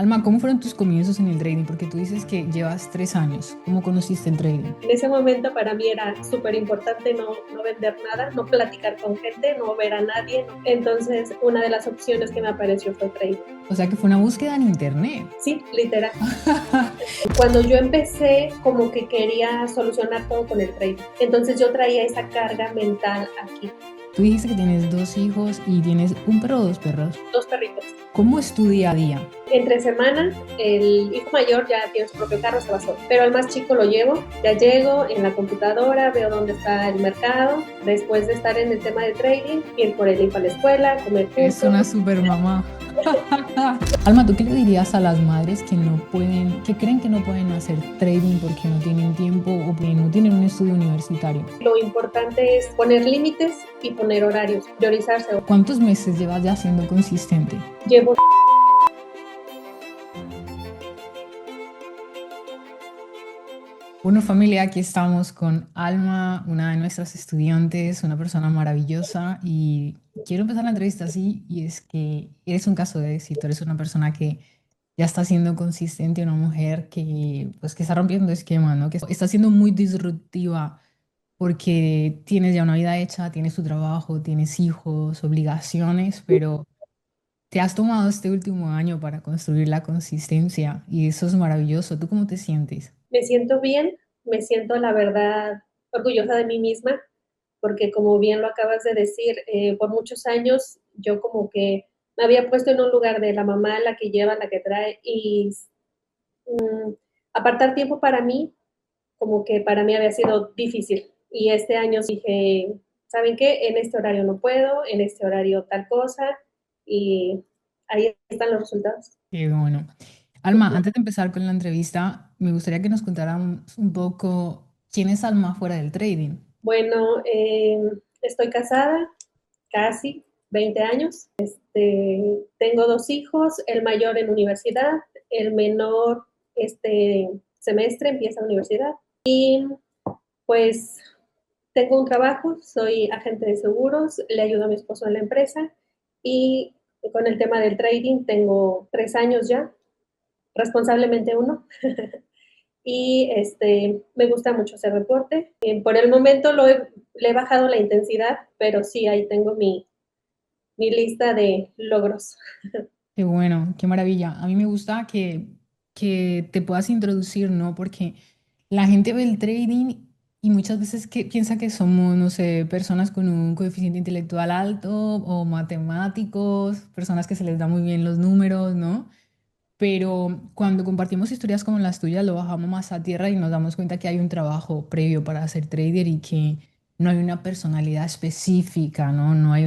Alma, ¿cómo fueron tus comienzos en el trading? Porque tú dices que llevas 3 años. ¿Cómo conociste el trading? En ese momento para mí era súper importante no vender nada, no platicar con gente, no ver a nadie. Entonces, una de las opciones que me apareció fue trading. O sea que fue una búsqueda en internet. Sí, literal. Cuando yo empecé, como que quería solucionar todo con el trading. Entonces yo traía esa carga mental aquí. Tú dijiste que tienes 2 hijos y tienes un perro o 2 perros. Dos perritos. ¿Cómo es tu día a día? Entre semana, el hijo mayor ya tiene su propio carro, se va solo. Pero al más chico lo llevo, ya llego en la computadora, veo dónde está el mercado. Después de estar en el tema de trading, ir por el hijo a la escuela, comer Es juntos. una super mamá. Alma, ¿tú qué le dirías a las madres que no pueden, que creen que no pueden hacer trading porque no tienen tiempo o porque no tienen un estudio universitario? Lo importante es poner límites y poner horarios, priorizarse. ¿Cuántos meses llevas ya siendo consistente? Llevo Bueno, familia, aquí estamos con Alma, una de nuestras estudiantes, una persona maravillosa y quiero empezar la entrevista así y es que eres un caso de éxito, eres una persona que ya está siendo consistente, una mujer que pues que está rompiendo esquemas, ¿no? Que está siendo muy disruptiva porque tienes ya una vida hecha, tienes tu trabajo, tienes hijos, obligaciones, pero te has tomado este último año para construir la consistencia y eso es maravilloso. ¿Tú cómo te sientes? Me siento bien, me siento la verdad orgullosa de mí misma, porque como bien lo acabas de decir, por muchos años yo como que me había puesto en un lugar de la mamá, la que lleva, la que trae, y apartar tiempo para mí, como que para mí había sido difícil. Y este año dije, ¿saben qué? En este horario no puedo, en este horario tal cosa, y ahí están los resultados. Qué bueno. Alma, antes de empezar con la entrevista, me gustaría que nos contaran un poco quién es Alma fuera del trading. Bueno, estoy casada, casi 20 años. Tengo dos hijos, el mayor en universidad, el menor este semestre empieza universidad. Y pues tengo un trabajo, soy agente de seguros, le ayudo a mi esposo en la empresa y con el tema del trading tengo 3 años ya, responsablemente uno. Y me gusta mucho hacer deporte. Por el momento le he bajado la intensidad, pero sí, ahí tengo mi lista de logros. Qué bueno, qué maravilla. A mí me gusta que te puedas introducir, ¿no? Porque la gente ve el trading y muchas veces que, piensa que somos, no sé, personas con un coeficiente intelectual alto o matemáticos, personas que se les da muy bien los números, ¿no? Pero cuando compartimos historias como las tuyas, lo bajamos más a tierra y nos damos cuenta que hay un trabajo previo para ser trader y que no hay una personalidad específica, ¿no? No hay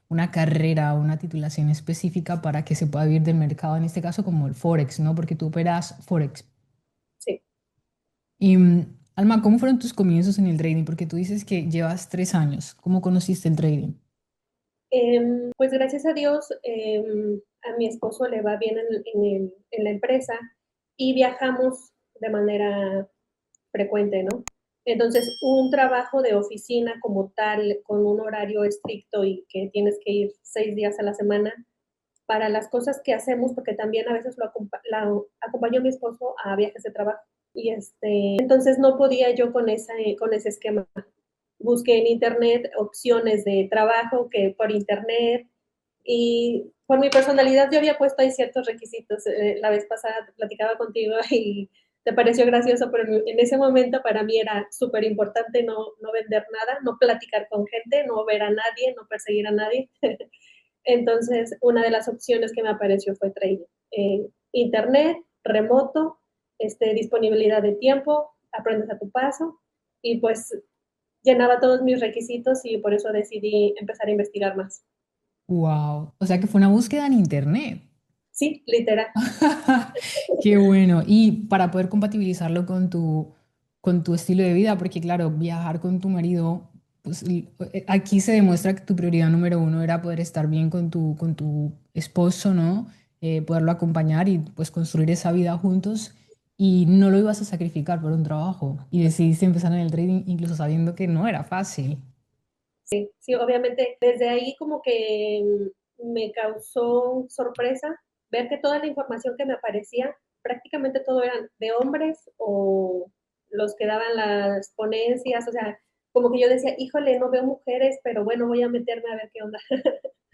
una carrera o una titulación específica para que se pueda vivir del mercado, en este caso como el Forex, ¿no? Porque tú operas Forex. Sí. Y Alma, ¿cómo fueron tus comienzos en el trading? Porque tú dices que llevas 3 años. ¿Cómo conociste el trading? Pues gracias a Dios, a mi esposo le va bien en la empresa y viajamos de manera frecuente, ¿no? Entonces, un trabajo de oficina como tal, con un horario estricto y que tienes que ir 6 días a la semana, para las cosas que hacemos, porque también a veces acompañó a mi esposo a viajes de trabajo. Y entonces no podía yo con ese esquema. Busqué en internet opciones de trabajo que por internet y por mi personalidad yo había puesto ahí ciertos requisitos. La vez pasada platicaba contigo y te pareció gracioso, pero en ese momento para mí era súper importante no vender nada, no platicar con gente, no ver a nadie, no perseguir a nadie. Entonces, una de las opciones que me apareció fue trading. Internet, remoto, disponibilidad de tiempo, aprendes a tu paso y pues llenaba todos mis requisitos y por eso decidí empezar a investigar más. Wow. O sea que fue una búsqueda en internet. Sí, literal. Qué bueno. Y para poder compatibilizarlo con tu estilo de vida, porque claro, viajar con tu marido, pues aquí se demuestra que tu prioridad número uno era poder estar bien con tu esposo, ¿no? Poderlo acompañar y pues construir esa vida juntos. Y no lo ibas a sacrificar por un trabajo. Y decidiste empezar en el trading incluso sabiendo que no era fácil. Sí, obviamente desde ahí como que me causó sorpresa ver que toda la información que me aparecía, prácticamente todo eran de hombres o los que daban las ponencias, o sea, como que yo decía, híjole, no veo mujeres, pero bueno, voy a meterme a ver qué onda.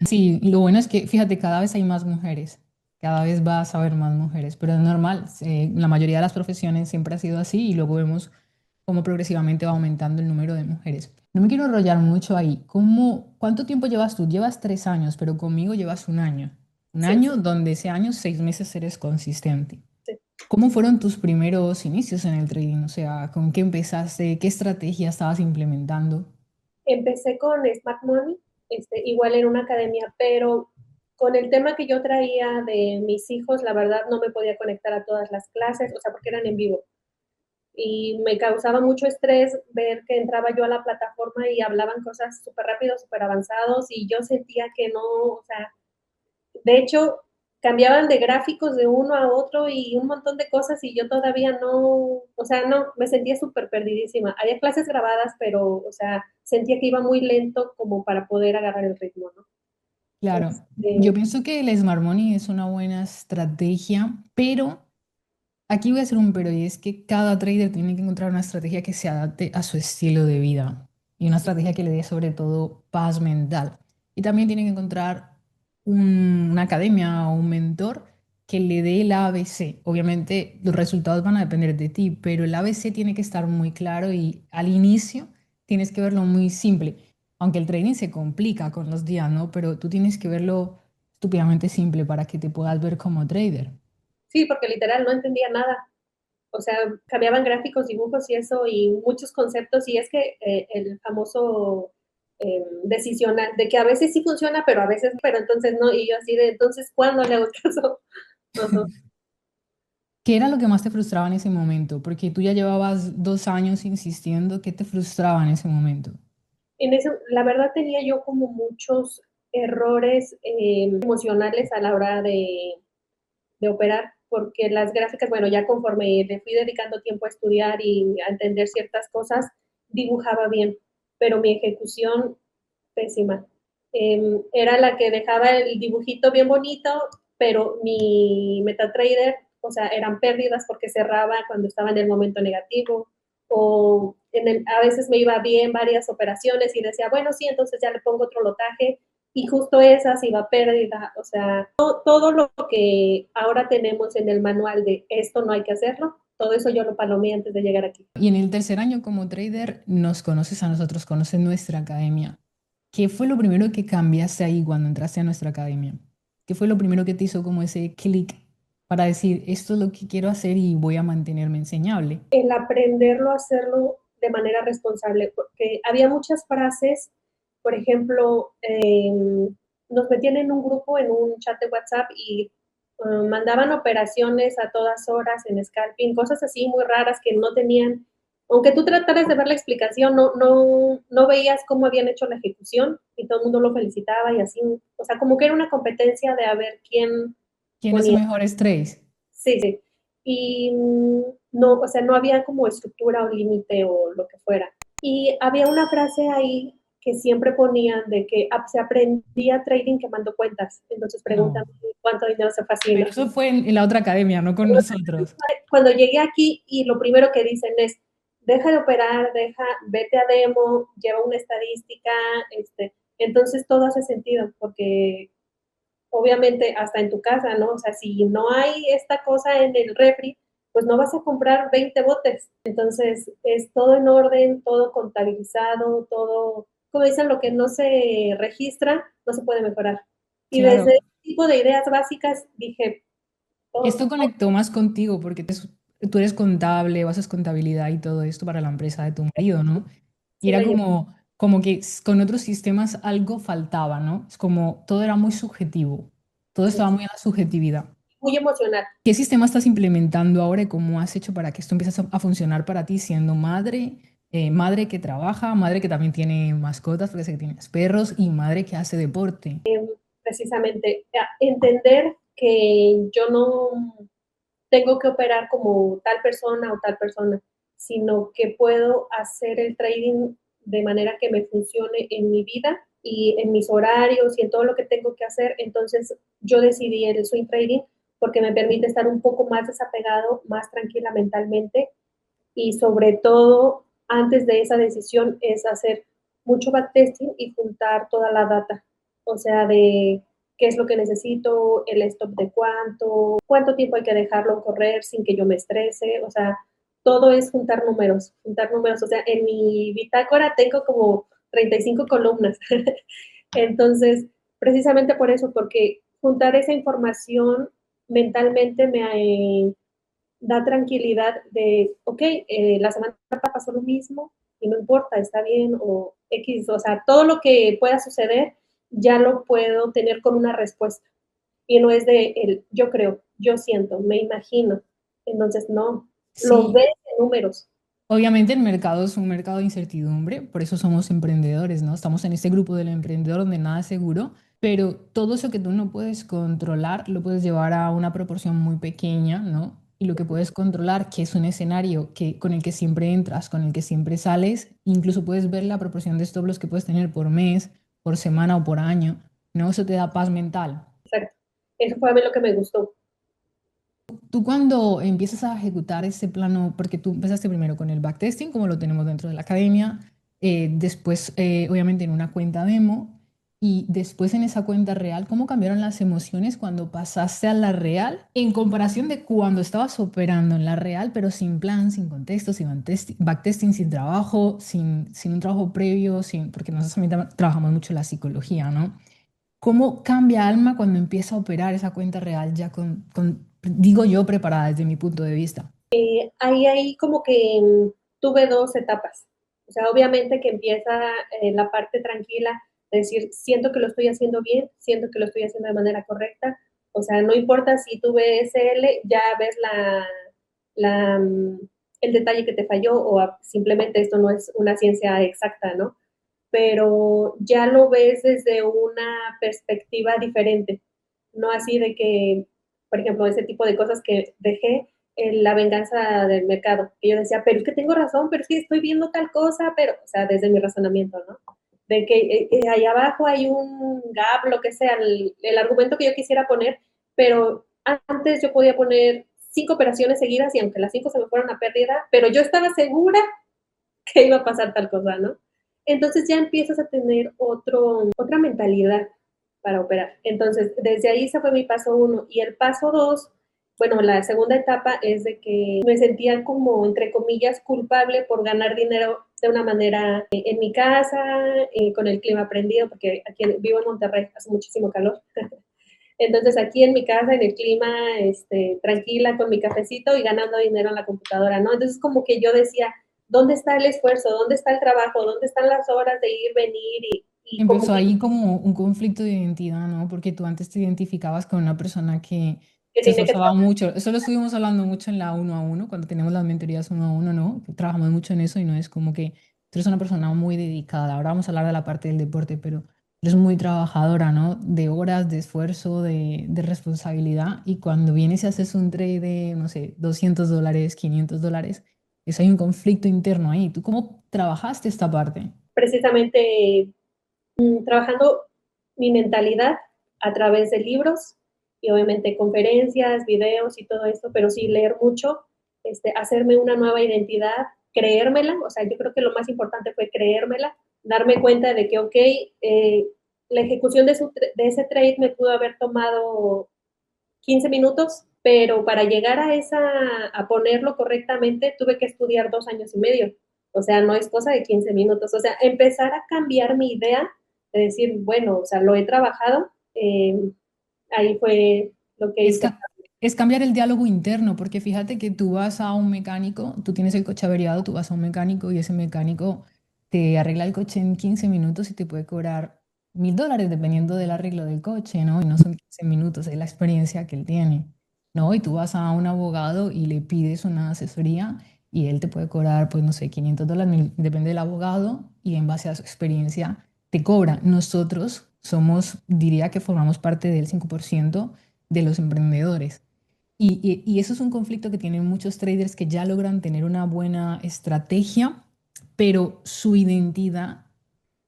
Sí, lo bueno es que, fíjate, cada vez hay más mujeres, cada vez vas a ver más mujeres, pero es normal, la mayoría de las profesiones siempre ha sido así y luego vemos cómo progresivamente va aumentando el número de mujeres. No me quiero enrollar mucho ahí. ¿Cuánto tiempo llevas tú? Llevas 3 años, pero conmigo llevas un año. Un Sí, año donde ese año, 6 meses eres consistente. sí. ¿Cómo fueron tus primeros inicios en el trading? O sea, ¿con qué empezaste? ¿Qué estrategia estabas implementando? Empecé con Smart Money, igual en una academia, pero con el tema que yo traía de mis hijos, la verdad no me podía conectar a todas las clases, o sea, porque eran en vivo. Y me causaba mucho estrés ver que entraba yo a la plataforma y hablaban cosas súper rápidos, súper avanzados, y yo sentía que no, o sea, de hecho, cambiaban de gráficos de uno a otro y un montón de cosas y yo todavía no, o sea, no, me sentía súper perdidísima. Había clases grabadas, pero, o sea, sentía que iba muy lento como para poder agarrar el ritmo, ¿no? Claro, yo Este, pienso que el Smart Money es una buena estrategia, pero aquí voy a hacer un pero y es que cada trader tiene que encontrar una estrategia que se adapte a su estilo de vida y una estrategia que le dé sobre todo paz mental. Y también tiene que encontrar una academia o un mentor que le dé el ABC. Obviamente los resultados van a depender de ti, pero el ABC tiene que estar muy claro y al inicio tienes que verlo muy simple. Aunque el trading se complica con los días, ¿no? Pero tú tienes que verlo estúpidamente simple para que te puedas ver como trader. sí, porque literal no entendía nada. O sea, cambiaban gráficos, dibujos y eso, y muchos conceptos, y es que el famoso decisional, de que a veces sí funciona, pero a veces, pero entonces no, y yo así de, entonces, ¿cuándo le hago caso? Ajá. ¿Qué era lo que más te frustraba en ese momento? Porque tú ya llevabas 2 años insistiendo. ¿Qué te frustraba en ese momento? En eso, la verdad tenía yo como muchos errores emocionales a la hora de operar, porque las gráficas, bueno, ya conforme le fui dedicando tiempo a estudiar y a entender ciertas cosas, dibujaba bien, pero mi ejecución pésima. Era la que dejaba el dibujito bien bonito, pero mi MetaTrader, o sea, eran pérdidas porque cerraba cuando estaba en el momento negativo, o a veces me iba bien varias operaciones y decía, bueno, sí, entonces ya le pongo otro lotaje, y justo esas iba pérdida, o sea, todo lo que ahora tenemos en el manual de esto no hay que hacerlo, todo eso yo lo palomeé antes de llegar aquí. Y en el tercer año como trader nos conoces a nosotros, conoces nuestra academia. ¿Qué fue lo primero que cambiaste ahí cuando entraste a nuestra academia? ¿Qué fue lo primero que te hizo como ese clic para decir, esto es lo que quiero hacer y voy a mantenerme enseñable? El aprenderlo a hacerlo de manera responsable, porque había muchas frases, por ejemplo, nos metían en un grupo, en un chat de WhatsApp y mandaban operaciones a todas horas en scalping, cosas así muy raras que no tenían, aunque tú trataras de ver la explicación, no veías cómo habían hecho la ejecución y todo el mundo lo felicitaba y así, o sea, como que era una competencia de a ver quién ¿Quién hace ponía. mejores trades? Sí, sí. Y no, o sea, no había como estructura o límite o lo que fuera. Y había una frase ahí que siempre ponían de que se aprendía trading quemando cuentas. Entonces preguntan No. cuánto dinero se fascina. Pero eso fue en la otra academia, no con nosotros. Cuando llegué aquí y lo primero que dicen es, deja de operar, vete a demo, lleva una estadística, entonces todo hace sentido porque obviamente hasta en tu casa, ¿no? O sea, si no hay esta cosa en el refri, pues no vas a comprar 20 botes. Entonces, es todo en orden, todo contabilizado, todo, como dicen, lo que no se registra, no se puede mejorar. Y desde Claro, ese tipo de ideas básicas dije, esto todo, conectó más contigo porque tú eres contable, haces contabilidad y todo esto para la empresa de tu marido, ¿no? Y sí era la llevo como que con otros sistemas algo faltaba, ¿no? Es como todo era muy subjetivo, todo sí, estaba muy a la subjetividad. muy emocional. ¿Qué sistema estás implementando ahora y cómo has hecho para que esto empiece a funcionar para ti siendo madre, madre que trabaja, madre que también tiene mascotas, porque sé que tienes perros, y madre que hace deporte? Precisamente entender que yo no tengo que operar como tal persona o tal persona, sino que puedo hacer el trading de manera que me funcione en mi vida y en mis horarios y en todo lo que tengo que hacer. Entonces yo decidí el swing trading porque me permite estar un poco más desapegado, más tranquila mentalmente y sobre todo antes de esa decisión es hacer mucho backtesting y juntar toda la data, o sea, de qué es lo que necesito, el stop de cuánto tiempo hay que dejarlo correr sin que yo me estrese, o sea, todo es juntar números, o sea, en mi bitácora tengo como 35 columnas, entonces, precisamente por eso, porque juntar esa información mentalmente me da tranquilidad de, ok, la semana pasada pasó lo mismo y no importa, está bien, o X, o sea, todo lo que pueda suceder ya lo puedo tener con una respuesta. Y no es de el yo creo, yo siento, me imagino. Entonces, no, lo Sí, ves en números. obviamente el mercado es un mercado de incertidumbre, por eso somos emprendedores, ¿no? Estamos en este grupo del emprendedor donde nada es seguro, pero todo eso que tú no puedes controlar lo puedes llevar a una proporción muy pequeña, ¿no? Y lo que puedes controlar, que es un escenario con el que siempre entras, con el que siempre sales, incluso puedes ver la proporción de stop loss que puedes tener por mes, por semana o por año, ¿no? Eso te da paz mental. Exacto. Eso fue a mí lo que me gustó. Tú cuando empiezas a ejecutar ese plano, porque tú empezaste primero con el backtesting, como lo tenemos dentro de la academia, después obviamente en una cuenta demo y después en esa cuenta real, ¿cómo cambiaron las emociones cuando pasaste a la real en comparación de cuando estabas operando en la real, pero sin plan, sin contexto, sin backtesting, sin trabajo, sin un trabajo previo, porque nosotros también trabajamos mucho la psicología, ¿no? ¿Cómo cambia Alma cuando empieza a operar esa cuenta real ya digo yo, preparada desde mi punto de vista? Ahí como que tuve dos etapas. O sea, obviamente que empieza la parte tranquila, es decir, siento que lo estoy haciendo bien, siento que lo estoy haciendo de manera correcta. O sea, no importa si tuve SL, ya ves la, el detalle que te falló o simplemente esto no es una ciencia exacta, ¿no? Pero ya lo ves desde una perspectiva diferente, no así de que, por ejemplo, ese tipo de cosas que dejé en la venganza del mercado, que yo decía, pero es que tengo razón, pero es que estoy viendo tal cosa, pero, o sea, desde mi razonamiento, ¿no? De que ahí abajo hay un gap, lo que sea, el argumento que yo quisiera poner, pero antes yo podía poner 5 operaciones seguidas y aunque las 5 se me fueran a pérdida, pero yo estaba segura que iba a pasar tal cosa, ¿no? Entonces ya empiezas a tener otra mentalidad para operar. Entonces, desde ahí ese fue mi paso uno. Y el paso dos, bueno, la segunda etapa es de que me sentía como, entre comillas, culpable por ganar dinero de una manera en mi casa, con el clima prendido, porque aquí vivo en Monterrey, hace muchísimo calor. Entonces aquí en mi casa, en el clima, tranquila, con mi cafecito y ganando dinero en la computadora, ¿no? Entonces como que yo decía, ¿dónde está el esfuerzo? ¿Dónde está el trabajo? ¿Dónde están las horas de ir, venir? Y como Empezó que, ahí como un conflicto de identidad, ¿no? Porque tú antes te identificabas con una persona que que se tiene que esforzaba trabajar. mucho. Eso lo estuvimos hablando mucho en la uno a uno, cuando tenemos las mentorías uno a uno, ¿no? Trabajamos mucho en eso y no es como que tú eres una persona muy dedicada. Ahora vamos a hablar de la parte del deporte, pero eres muy trabajadora, ¿no? De horas, de esfuerzo, de responsabilidad. Y cuando vienes y haces un trade de, no sé, $200, $500, es hay un conflicto interno ahí. ¿Tú cómo trabajaste esta parte? Precisamente trabajando mi mentalidad a través de libros y obviamente conferencias, videos y todo esto, pero sí leer mucho, hacerme una nueva identidad, creérmela, o sea, yo creo que lo más importante fue creérmela, darme cuenta de que, ok, la ejecución de ese trade me pudo haber tomado 15 minutos, pero para llegar a ponerlo correctamente tuve que estudiar 2 años y medio. O sea, no es cosa de 15 minutos. O sea, empezar a cambiar mi idea de decir, bueno, o sea, lo he trabajado, ahí fue lo que Es, hice. ca- es cambiar el diálogo interno, porque fíjate que tú vas a un mecánico, tú tienes el coche averiado, tú vas a un mecánico y ese mecánico te arregla el coche en 15 minutos y te puede cobrar $1.000 dependiendo del arreglo del coche, ¿no? Y no son 15 minutos, es la experiencia que él tiene, ¿no? Y tú vas a un abogado y le pides una asesoría y él te puede cobrar, pues no sé, $500, depende del abogado y en base a su experiencia te cobra. Nosotros somos, diría que formamos parte del 5% de los emprendedores. Y eso es un conflicto que tienen muchos traders que ya logran tener una buena estrategia, pero su identidad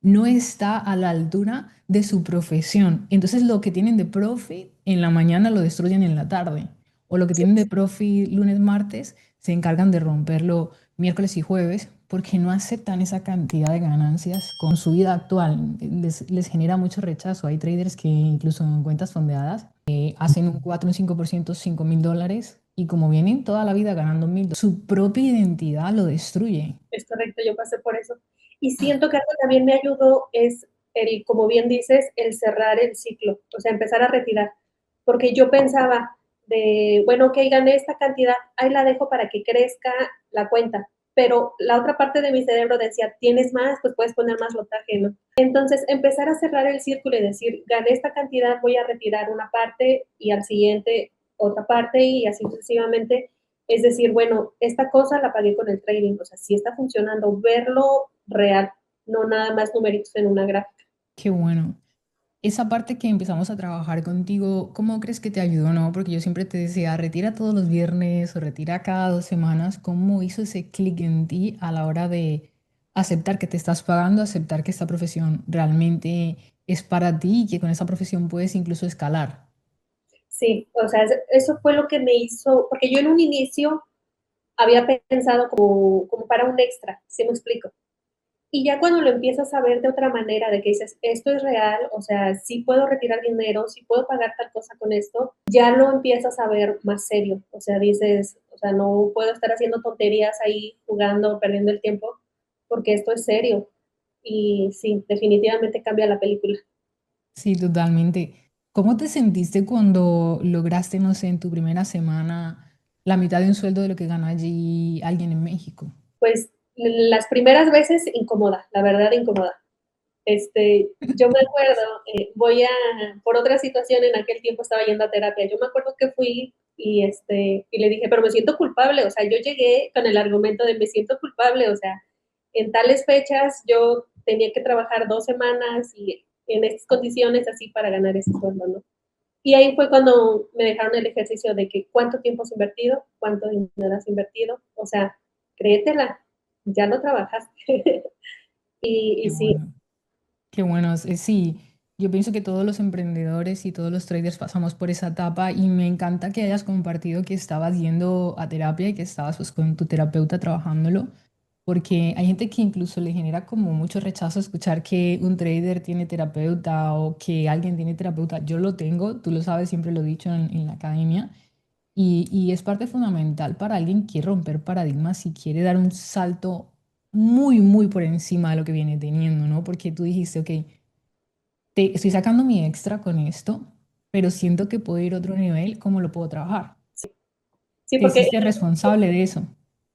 no está a la altura de su profesión. Entonces lo que tienen de profit en la mañana lo destruyen en la tarde. O lo que Sí, tienen de profit lunes, martes, se encargan de romperlo miércoles y jueves porque no aceptan esa cantidad de ganancias con su vida actual. Les genera mucho rechazo. Hay traders que incluso en cuentas fondeadas hacen un 4 un 5%, $5,000 y como vienen toda la vida ganando $1,000, su propia identidad lo destruye. es correcto, yo pasé por eso. Y siento que algo que también me ayudó es el, como bien dices, el cerrar el ciclo, o sea, empezar a retirar. Porque yo pensaba de, bueno, ok, gané esta cantidad, ahí la dejo para que crezca la cuenta. Pero la otra parte de mi cerebro decía, tienes más, pues puedes poner más lotaje, ¿no? Entonces, empezar a cerrar el círculo y decir, gané esta cantidad, voy a retirar una parte y al siguiente otra parte y así sucesivamente. Es decir, bueno, esta cosa la pagué con el trading, o sea, sí está funcionando, verlo real, no nada más numeritos en una gráfica. Qué bueno. Esa parte que empezamos a trabajar contigo, ¿cómo crees que te ayudó, no? Porque yo siempre te decía, retira todos los viernes o retira cada 2 semanas. ¿Cómo hizo ese clic en ti a la hora de aceptar que te estás pagando, aceptar que esta profesión realmente es para ti y que con esa profesión puedes incluso escalar? Sí, o sea, eso fue lo que me hizo, porque yo en un inicio había pensado como para un extra, ¿sí me explico? Y ya cuando lo empiezas a ver de otra manera, de que dices, esto es real, o sea, sí puedo retirar dinero, sí puedo pagar tal cosa con esto, ya lo empiezas a ver más serio. O sea, dices, o sea, no puedo estar haciendo tonterías ahí jugando, perdiendo el tiempo, porque esto es serio. Y sí, definitivamente cambia la película. Sí, totalmente. ¿Cómo te sentiste cuando lograste, no sé, en tu primera semana la mitad de un sueldo de lo que gana allí alguien en México? Pues las primeras veces incómoda, la verdad incómoda. Yo me acuerdo, por otra situación en aquel tiempo estaba yendo a terapia, yo me acuerdo que fui y le dije, pero me siento culpable, o sea, yo llegué con el argumento de me siento culpable, o sea, en tales fechas yo tenía que trabajar 2 semanas y en estas condiciones así para ganar ese sueldo, ¿no? Y ahí fue cuando me dejaron el ejercicio de que cuánto tiempo has invertido, cuánto dinero has invertido, o sea, créetela, ya lo trabajaste. y Qué sí, bueno. Qué bueno, sí, yo pienso que todos los emprendedores y todos los traders pasamos por esa etapa y me encanta que hayas compartido que estabas yendo a terapia y que estabas pues, con tu terapeuta trabajándolo, porque hay gente que incluso le genera como mucho rechazo escuchar que un trader tiene terapeuta o que alguien tiene terapeuta. Yo lo tengo, tú lo sabes, siempre lo he dicho en la academia y es parte fundamental para alguien que quiere romper paradigmas y quiere dar un salto muy, muy por encima de lo que viene teniendo, ¿no? Porque tú dijiste, ok, estoy sacando mi extra con esto, pero siento que puedo ir a otro nivel, ¿cómo lo puedo trabajar? sí, Te porque hiciste responsable de eso.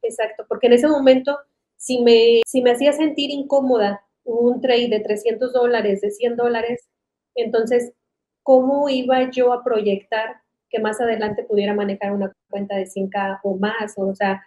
exacto, porque en ese momento, si me hacía sentir incómoda un trade de $300, de $100, entonces, ¿cómo iba yo a proyectar que más adelante pudiera manejar una cuenta de 100K o más? O sea,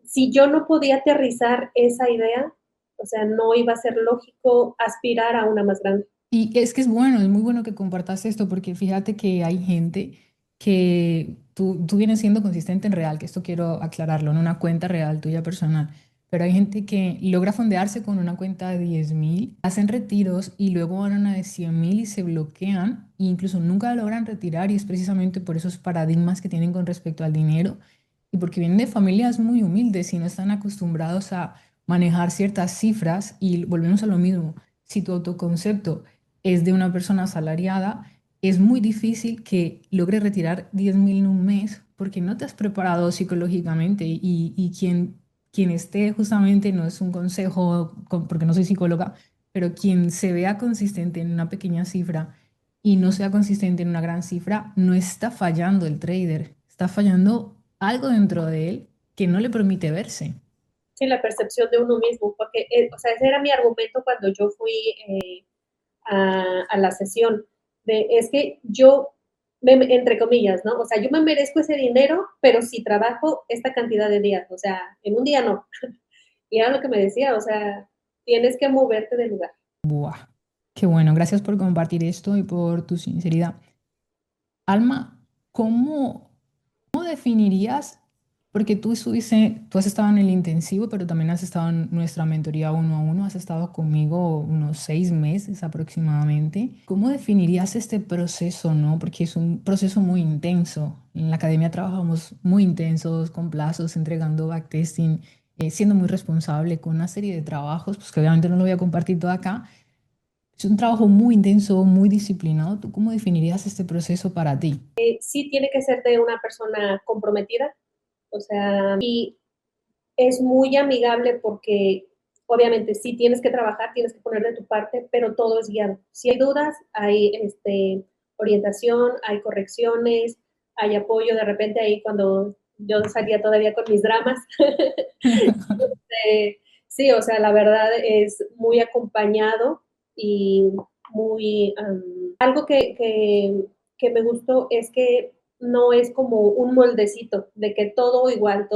si yo no podía aterrizar esa idea, o sea, no iba a ser lógico aspirar a una más grande. Y es que es bueno, es muy bueno que compartas esto, porque fíjate que hay gente que tú vienes siendo consistente en real, que esto quiero aclararlo, en una cuenta real tuya personal, pero hay gente que logra fondearse con una cuenta de 10,000, hacen retiros y luego van a una de 100,000 y se bloquean, e incluso nunca la logran retirar y es precisamente por esos paradigmas que tienen con respecto al dinero y porque vienen de familias muy humildes y no están acostumbrados a manejar ciertas cifras y volvemos a lo mismo. Si tu autoconcepto es de una persona asalariada, es muy difícil que logres retirar 10,000 en un mes porque no te has preparado psicológicamente y quien esté justamente, no es un consejo porque no soy psicóloga, pero quien se vea consistente en una pequeña cifra y no sea consistente en una gran cifra, no está fallando el trader, está fallando algo dentro de él que no le permite verse. Sí, la percepción de uno mismo, porque, o sea, ese era mi argumento cuando yo fui a la sesión, de es que yo, entre comillas, ¿no? O sea, yo me merezco ese dinero, pero si trabajo esta cantidad de días, o sea, en un día no. Y era lo que me decía, o sea, tienes que moverte del lugar. Buah, qué bueno, gracias por compartir esto y por tu sinceridad. Alma, ¿cómo definirías Porque tú has estado en el intensivo, pero también has estado en nuestra mentoría uno a uno, has estado conmigo unos 6 meses aproximadamente. ¿Cómo definirías este proceso, no? Porque es un proceso muy intenso. En la academia trabajamos muy intensos, con plazos, entregando backtesting, siendo muy responsable con una serie de trabajos, pues que obviamente no lo voy a compartir todo acá. Es un trabajo muy intenso, muy disciplinado. ¿Tú cómo definirías este proceso para ti? Sí tiene que ser de una persona comprometida, o sea, y es muy amigable porque obviamente sí tienes que trabajar, tienes que poner de tu parte, pero todo es guiado. Si hay dudas, hay orientación, hay correcciones, hay apoyo. De repente ahí cuando yo salía todavía con mis dramas, sí, o sea, la verdad es muy acompañado y muy... algo que me gustó es que no es como un moldecito de que todo igual.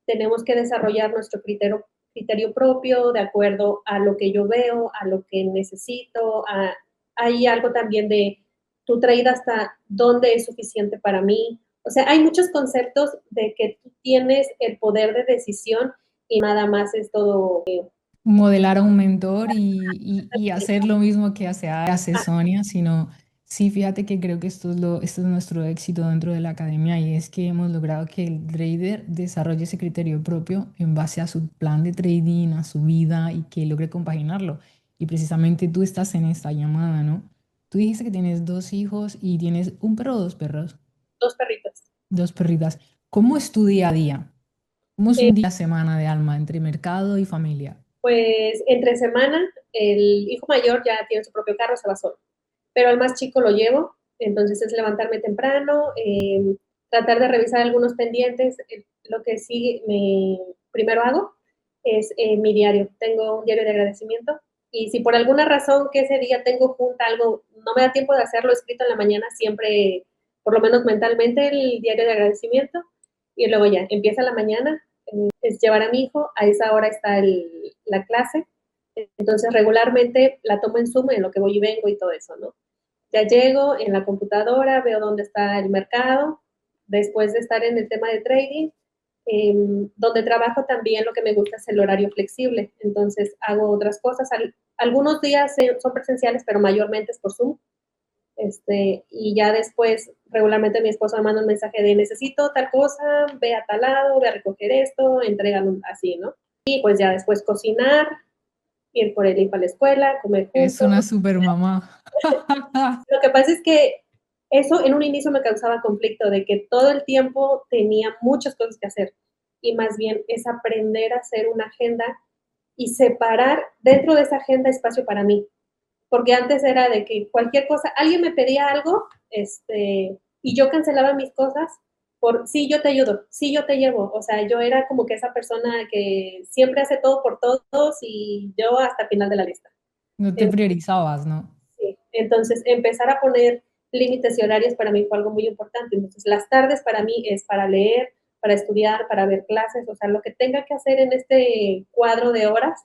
Tenemos que desarrollar nuestro criterio propio de acuerdo a lo que yo veo, a lo que necesito. Hay algo también de tu traída hasta dónde es suficiente para mí. O sea, hay muchos conceptos de que tú tienes el poder de decisión y nada más es todo. Modelar a un mentor y hacer lo mismo que hace Ah, Sonia, sino sí, fíjate que creo que esto es nuestro éxito dentro de la academia y es que hemos logrado que el trader desarrolle ese criterio propio en base a su plan de trading, a su vida y que logre compaginarlo. Y precisamente tú estás en esta llamada, ¿no? Tú dijiste que tienes 2 hijos y tienes un perro o 2 perros, dos perritos. 2 perritas. ¿Cómo es tu día a día? ¿Cómo es Eh, un día a semana de Alma entre mercado y familia? pues entre semana, el hijo mayor ya tiene su propio carro, se va solo, pero al más chico lo llevo, entonces es levantarme temprano, tratar de revisar algunos pendientes. Lo que sí primero hago es mi diario. Tengo un diario de agradecimiento y si por alguna razón que ese día tengo junta algo, no me da tiempo de hacerlo escrito en la mañana, siempre, por lo menos mentalmente, el diario de agradecimiento y luego ya empieza la mañana, es llevar a mi hijo, a esa hora está la clase, entonces regularmente la tomo en Zoom en lo que voy y vengo y todo eso, ¿no? Ya llego en la computadora, veo dónde está el mercado, después de estar en el tema de trading, donde trabajo también lo que me gusta es el horario flexible, entonces hago otras cosas, algunos días son presenciales, pero mayormente es por Zoom, y ya después regularmente mi esposo me manda un mensaje de necesito tal cosa, ve a tal lado, ve a recoger esto, entrégalo así, ¿no? Y pues ya después cocinar, ir por el hijo a la escuela, comer Es juntos. una super mamá. Lo que pasa es que eso en un inicio me causaba conflicto, de que todo el tiempo tenía muchas cosas que hacer y más bien es aprender a hacer una agenda y separar dentro de esa agenda espacio para mí, porque antes era de que cualquier cosa, alguien me pedía algo, y yo cancelaba mis cosas por, sí, yo te ayudo, sí, yo te llevo, o sea, yo era como que esa persona que siempre hace todo por todos y yo hasta el final de la lista. No te priorizabas, ¿no? Sí. Entonces, empezar a poner límites y horarios para mí fue algo muy importante. Entonces, las tardes para mí es para leer, para estudiar, para ver clases, o sea, lo que tenga que hacer en este cuadro de horas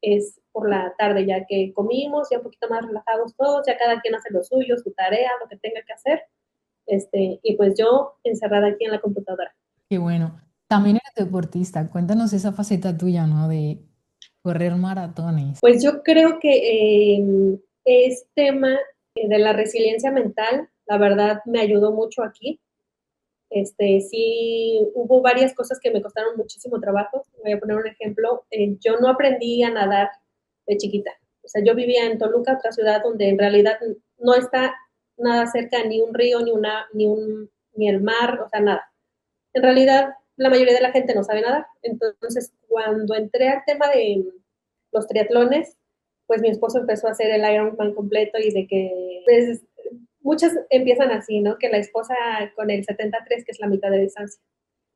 es por la tarde, ya que comimos, ya un poquito más relajados todos, ya cada quien hace lo suyo, su tarea, lo que tenga que hacer, y pues yo encerrada aquí en la computadora. Qué bueno. También eres deportista. Cuéntanos esa faceta tuya, ¿no? De correr maratones. Pues yo creo que es tema de la resiliencia mental, la verdad me ayudó mucho aquí. Sí, hubo varias cosas que me costaron muchísimo trabajo. Voy a poner un ejemplo. Yo no aprendí a nadar de chiquita. O sea, yo vivía en Toluca, otra ciudad donde en realidad no está nada cerca ni un río, ni el mar, o sea, nada. En realidad, la mayoría de la gente no sabe nadar. Entonces, cuando entré al tema de los triatlones, pues mi esposo empezó a hacer el Ironman completo y de que, pues, muchas empiezan así, ¿no? Que la esposa con el 73, que es la mitad de distancia.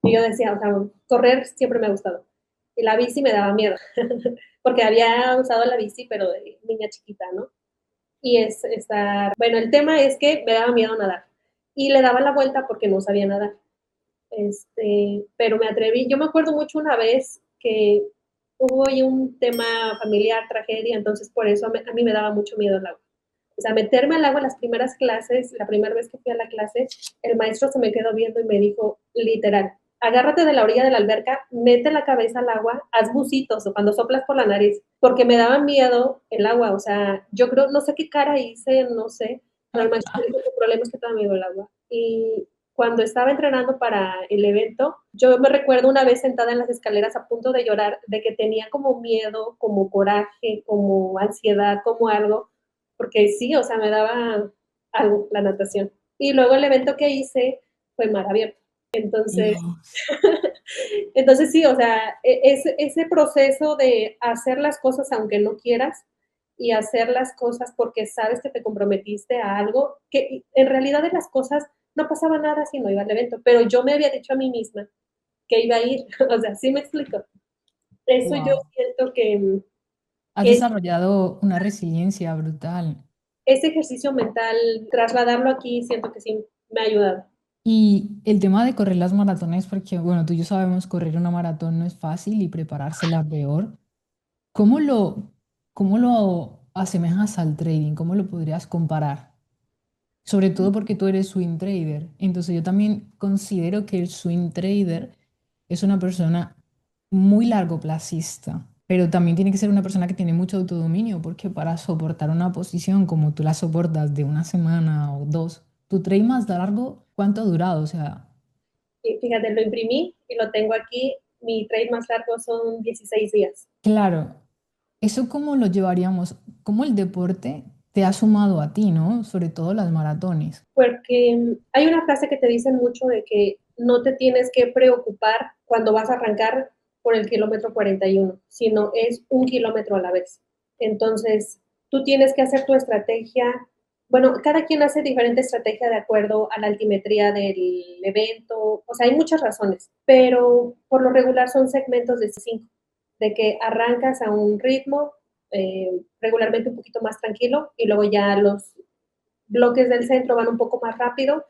Y yo decía, o sea, correr siempre me ha gustado. Y la bici me daba miedo, porque había usado la bici, pero de niña chiquita, ¿no? Y es estar, bueno, el tema es que me daba miedo nadar. Y le daba la vuelta porque no sabía nadar. Pero me atreví. Yo me acuerdo mucho una vez que hubo ahí un tema familiar, tragedia, entonces por eso a mí me daba mucho miedo el agua. O sea, meterme al agua en las primeras clases, la primera vez que fui a la clase, el maestro se me quedó viendo y me dijo, literal, agárrate de la orilla de la alberca, mete la cabeza al agua, haz bucitos o cuando soplas por la nariz, porque me daba miedo el agua, o sea, yo creo, no sé qué cara hice, no sé, pero el maestro me dijo que el problema es que te da miedo el agua. Y cuando estaba entrenando para el evento, yo me recuerdo una vez sentada en las escaleras a punto de llorar, de que tenía como miedo, como coraje, como ansiedad, como algo, porque sí, o sea, me daba algo la natación. Y luego el evento que hice fue mar abierto. Entonces, Dios. entonces sí, o sea, ese proceso de hacer las cosas aunque no quieras y hacer las cosas porque sabes que te comprometiste a algo, que en realidad de las cosas no pasaba nada si no iba al evento, pero yo me había dicho a mí misma que iba a ir, o sea, sí me explico. Eso yo Wow. siento Has que desarrollado una resiliencia brutal. ese ejercicio mental, trasladarlo aquí, siento que sí me ha ayudado. Y el tema de correr las maratones, porque bueno, tú y yo sabemos correr una maratón no es fácil y preparársela peor. ¿Cómo cómo lo asemejas al trading? ¿Cómo lo podrías comparar? Sobre todo porque tú eres swing trader. Entonces yo también considero que el swing trader es una persona muy largoplacista, pero también tiene que ser una persona que tiene mucho autodominio, porque para soportar una posición como tú la soportas de una semana o dos, tu trade más largo, ¿cuánto ha durado? O sea, Y fíjate, lo imprimí y lo tengo aquí. Mi trade más largo son 16 días. claro, ¿eso cómo lo llevaríamos? ¿Cómo el deporte te ha sumado a ti, ¿no? Sobre todo las maratones. Porque hay una frase que te dicen mucho de que no te tienes que preocupar cuando vas a arrancar por el kilómetro 41, sino es un kilómetro a la vez. Entonces, tú tienes que hacer tu estrategia. Bueno, cada quien hace diferente estrategia de acuerdo a la altimetría del evento. O sea, hay muchas razones, pero por lo regular son segmentos de 5, de que arrancas a un ritmo regularmente un poquito más tranquilo y luego ya los bloques del centro van un poco más rápido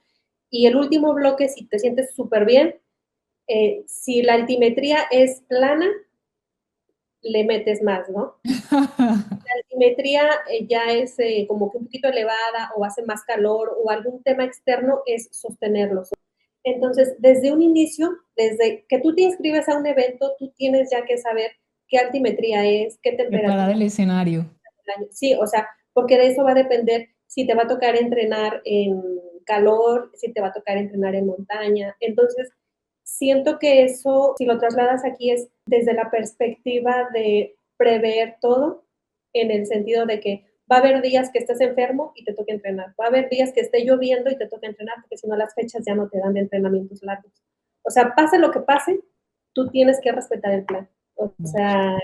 y el último bloque, si te sientes súper bien, si la altimetría es plana, le metes más, ¿no? La altimetría ya es como que un poquito elevada o hace más calor o algún tema externo, es sostenerlos. Entonces, desde un inicio, desde que tú te inscribes a un evento, tú tienes ya que saber qué altimetría es, qué Preparar temperatura el escenario. del año. Sí, o sea, porque de eso va a depender si te va a tocar entrenar en calor, si te va a tocar entrenar en montaña. Entonces, siento que eso, si lo trasladas aquí, es desde la perspectiva de prever todo, en el sentido de que va a haber días que estés enfermo y te toca entrenar. Va a haber días que esté lloviendo y te toca entrenar, porque si no las fechas ya no te dan de entrenamientos largos. O sea, pase lo que pase, tú tienes que respetar el plan. O sea,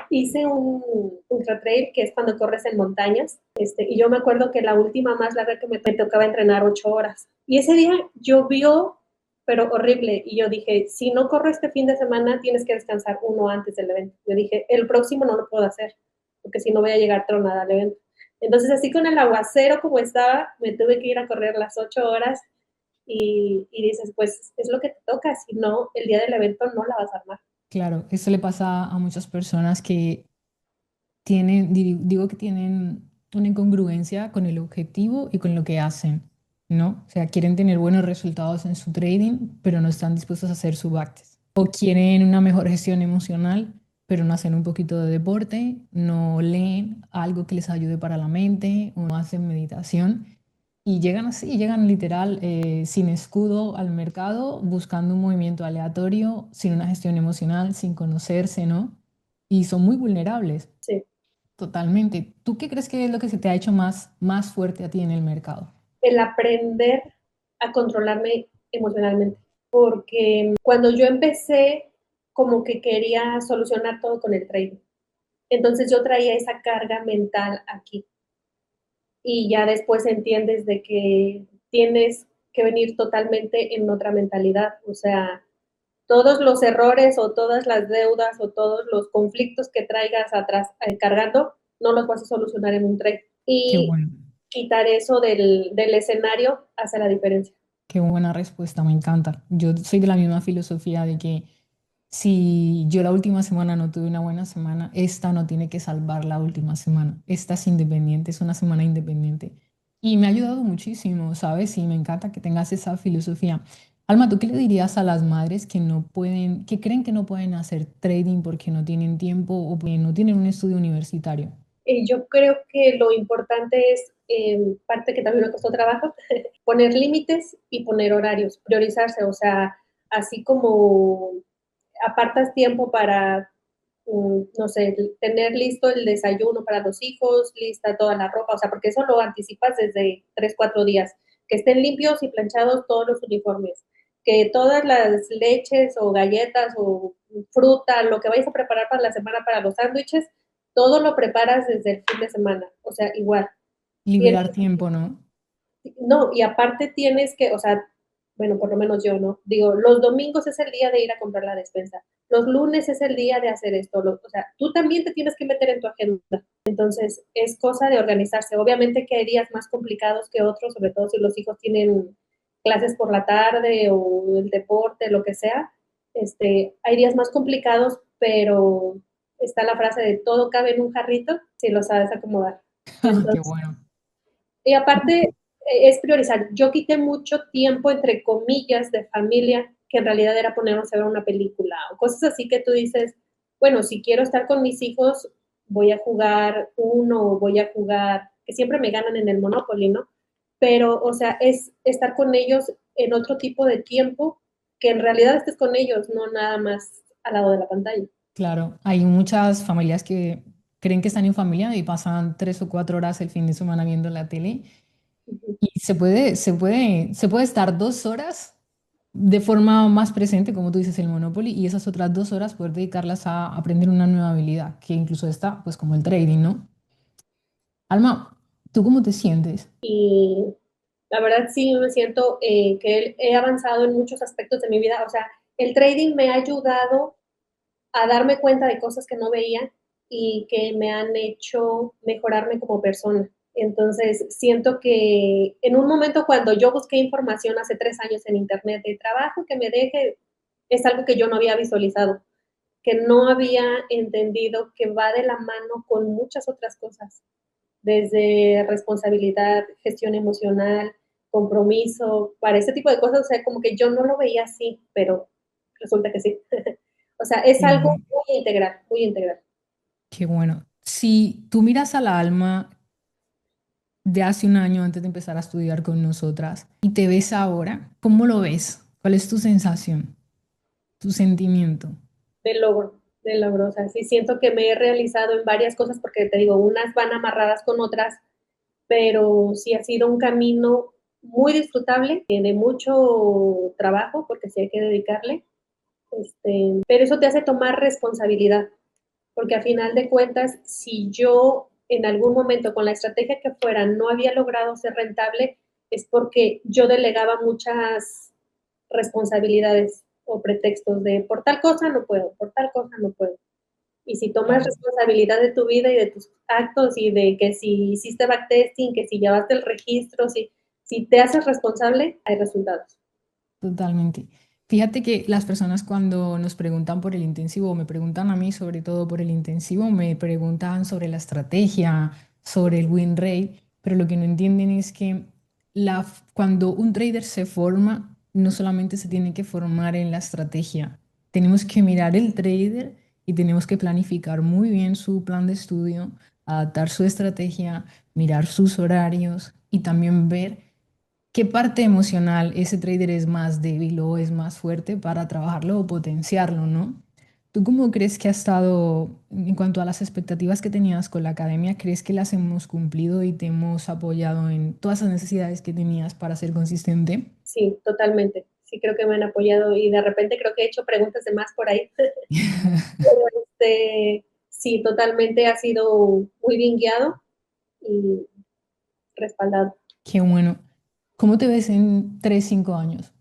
hice un ultra trail que es cuando corres en montañas, y yo me acuerdo que la última más larga que me tocaba entrenar 8 horas. Y ese día llovió, pero horrible. Y yo dije, si no corro este fin de semana, tienes que descansar uno antes del evento. Yo dije, el próximo no lo puedo hacer, porque si no voy a llegar tronada al evento. Entonces, así con el aguacero como estaba, me tuve que ir a correr las 8 horas y dices, pues es lo que te toca, si no, el día del evento no la vas a armar. Claro, eso le pasa a muchas personas que tienen, digo que tienen una incongruencia con el objetivo y con lo que hacen, ¿no? O sea, quieren tener buenos resultados en su trading, pero no están dispuestos a hacer su backtest. O quieren una mejor gestión emocional, pero no hacen un poquito de deporte, no leen algo que les ayude para la mente o no hacen meditación. Y llegan así, llegan literal sin escudo al mercado, buscando un movimiento aleatorio, sin una gestión emocional, sin conocerse, ¿no? Y son muy vulnerables. Sí. Totalmente. ¿Tú qué crees que es lo que se te ha hecho más fuerte a ti en el mercado? El aprender a controlarme emocionalmente, porque cuando yo empecé, como que quería solucionar todo con el trading. Entonces yo traía esa carga mental aquí y ya después entiendes de que tienes que venir totalmente en otra mentalidad, o sea, todos los errores o todas las deudas o todos los conflictos que traigas atrás cargando, no los vas a solucionar en un trade. Qué Y bueno. quitar eso del escenario hace la diferencia. Qué buena respuesta, me encanta. Yo soy de la misma filosofía de que si yo la última semana no tuve una buena semana, esta no tiene que salvar la última semana. Esta es independiente, es una semana independiente. Y me ha ayudado muchísimo, ¿sabes? Y me encanta que tengas esa filosofía. Alma, ¿tú qué le dirías a las madres que no pueden, que creen que no pueden hacer trading porque no tienen tiempo o porque no tienen un estudio universitario? Yo creo que lo importante es, parte que también me costó trabajo, poner límites y poner horarios, priorizarse, o sea, así como apartas tiempo para, no sé, tener listo el desayuno para los hijos, lista toda la ropa, o sea, porque eso lo anticipas desde 3, 4 días, que estén limpios y planchados todos los uniformes, que todas las leches o galletas o fruta, lo que vais a preparar para la semana para los sándwiches, todo lo preparas desde el fin de semana, o sea, igual. Tienes, Liberar tiempo, ¿no? no, y aparte tienes que, o sea, bueno, por lo menos yo, ¿no? Digo, los domingos es el día de ir a comprar la despensa, los lunes es el día de hacer esto, o sea, tú también te tienes que meter en tu agenda. Entonces, es cosa de organizarse. Obviamente que hay días más complicados que otros, sobre todo si los hijos tienen clases por la tarde o el deporte, lo que sea. Hay días más complicados, pero está la frase de todo cabe en un jarrito si lo sabes acomodar. Qué Entonces, bueno. y aparte, es priorizar. Yo quité mucho tiempo, entre comillas, de familia, que en realidad era ponernos a ver una película o cosas así que tú dices, bueno, si quiero estar con mis hijos, voy a jugar uno o voy a jugar, que siempre me ganan en el Monopoly, ¿no? Pero, o sea, es estar con ellos en otro tipo de tiempo, que en realidad estés con ellos, no nada más al lado de la pantalla. Claro, hay muchas familias que creen que están en familia y pasan 3 o 4 horas el fin de semana viendo la tele Ujú. y se puede estar 2 horas de forma más presente, como tú dices, el Monopoly, y esas otras 2 horas poder dedicarlas a aprender una nueva habilidad, que incluso está, pues como el trading, ¿no? Alma, ¿tú cómo te sientes? Y la verdad sí me siento que he avanzado en muchos aspectos de mi vida. O sea, el trading me ha ayudado a darme cuenta de cosas que no veía y que me han hecho mejorarme como persona. Entonces, siento que en un momento cuando yo busqué información hace 3 años en Internet de trabajo que me deje, es algo que yo no había visualizado, que no había entendido que va de la mano con muchas otras cosas, desde responsabilidad, gestión emocional, compromiso, para ese tipo de cosas, o sea, como que yo no lo veía así, pero resulta que sí. O sea, es Qué algo bueno. muy integral, muy integral. Qué bueno. Si tú miras a la Alma de hace un año antes de empezar a estudiar con nosotras y te ves ahora, ¿cómo lo ves? ¿Cuál es tu sensación, tu sentimiento? Del logro, o sea, sí siento que me he realizado en varias cosas porque te digo, unas van amarradas con otras, pero sí ha sido un camino muy disfrutable, de mucho trabajo, porque sí hay que dedicarle, pero eso te hace tomar responsabilidad, porque a final de cuentas, si yo en algún momento con la estrategia que fuera no había logrado ser rentable, es porque yo delegaba muchas responsabilidades o pretextos de por tal cosa no puedo, por tal cosa no puedo. Y si tomas Claro, responsabilidad de tu vida y de tus actos y de que si hiciste backtesting, que si llevaste el registro, si te haces responsable, hay resultados. totalmente. Fíjate que las personas cuando nos preguntan por el intensivo, o me preguntan a mí sobre todo por el intensivo, me preguntan sobre la estrategia, sobre el win rate, pero lo que no entienden es que cuando un trader se forma, no solamente se tiene que formar en la estrategia, tenemos que mirar el trader y tenemos que planificar muy bien su plan de estudio, adaptar su estrategia, mirar sus horarios y también ver qué parte emocional ese trader es más débil o es más fuerte para trabajarlo o potenciarlo, ¿no? ¿Tú cómo crees que ha estado en cuanto a las expectativas que tenías con la academia? ¿Crees que las hemos cumplido y te hemos apoyado en todas esas necesidades que tenías para ser consistente? Sí, totalmente. Sí, creo que me han apoyado y de repente creo que he hecho preguntas de más por ahí. Pero sí, totalmente ha sido muy bien guiado y respaldado, Qué bueno. ¿Cómo te ves en 3, 5 años?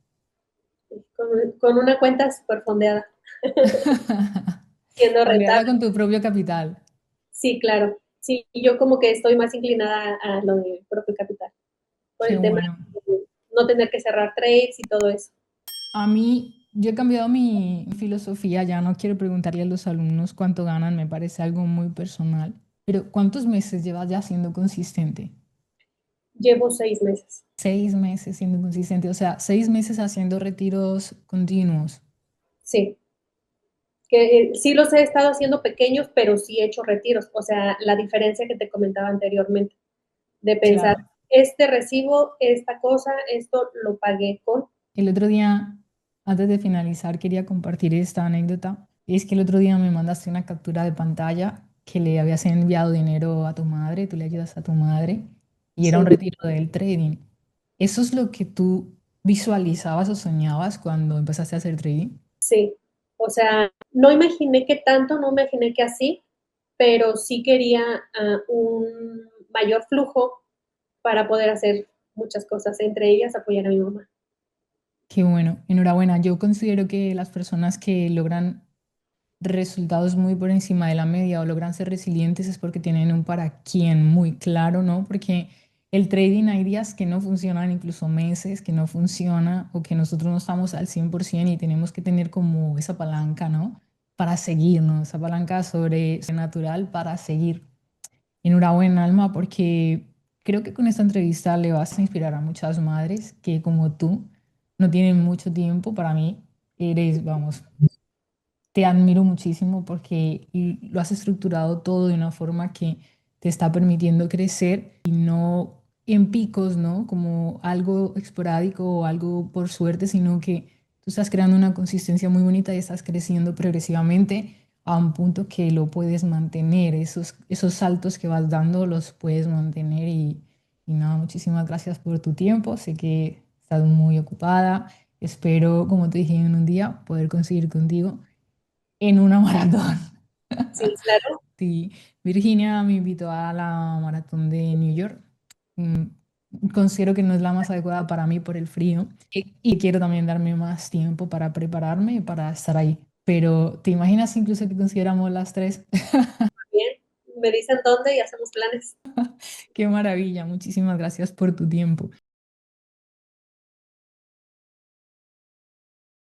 con una cuenta súper fondeada, siendo Fondeada rentable. con tu propio capital. Sí, claro. Sí, yo como que estoy más inclinada a lo de propio capital, por Qué el tema bueno. de no tener que cerrar trades y todo eso. A mí, yo he cambiado mi filosofía, ya no quiero preguntarle a los alumnos cuánto ganan, me parece algo muy personal, pero ¿cuántos meses llevas ya siendo consistente? Llevo 6 meses. 6 meses siendo consistente, o sea, 6 meses haciendo retiros continuos. Sí, que sí los he estado haciendo pequeños, pero sí he hecho retiros. O sea, la diferencia que te comentaba anteriormente, de pensar, Claro. este recibo, esta cosa, esto lo pagué con. El otro día, antes de finalizar, quería compartir esta anécdota. Y es que el otro día me mandaste una captura de pantalla que le habías enviado dinero a tu madre, tú le ayudas a tu madre, y era un Sí, retiro del trading. ¿Eso es lo que tú visualizabas o soñabas cuando empezaste a hacer trading? sí. O sea, no imaginé que tanto, no imaginé que así, pero sí quería un mayor flujo para poder hacer muchas cosas, entre ellas apoyar a mi mamá. Qué bueno, enhorabuena. Yo considero que las personas que logran resultados muy por encima de la media o logran ser resilientes es porque tienen un para quién muy claro, ¿no? Porque el trading hay días que no funcionan, incluso meses que no funciona o que nosotros no estamos al 100% y tenemos que tener como esa palanca, ¿no? Para seguir, ¿no? Esa palanca sobrenatural para seguir. Enhorabuena, Alma, porque creo que con esta entrevista le vas a inspirar a muchas madres que como tú no tienen mucho tiempo. Para mí eres, vamos, te admiro muchísimo porque lo has estructurado todo de una forma que te está permitiendo crecer y no en picos, ¿no? Como algo esporádico o algo por suerte, sino que tú estás creando una consistencia muy bonita y estás creciendo progresivamente a un punto que lo puedes mantener. Esos saltos que vas dando los puedes mantener y nada, muchísimas gracias por tu tiempo. Sé que estás muy ocupada. Espero, como te dije en un día, poder conseguir contigo en una maratón. Sí, claro. Sí, Virginia me invitó a la maratón de New York. Mm, Considero que no es la más adecuada para mí por el frío y quiero también darme más tiempo para prepararme y para estar ahí. Pero ¿te imaginas incluso que consiguiéramos las tres? Bien, me dicen dónde y hacemos planes. Qué maravilla, muchísimas gracias por tu tiempo.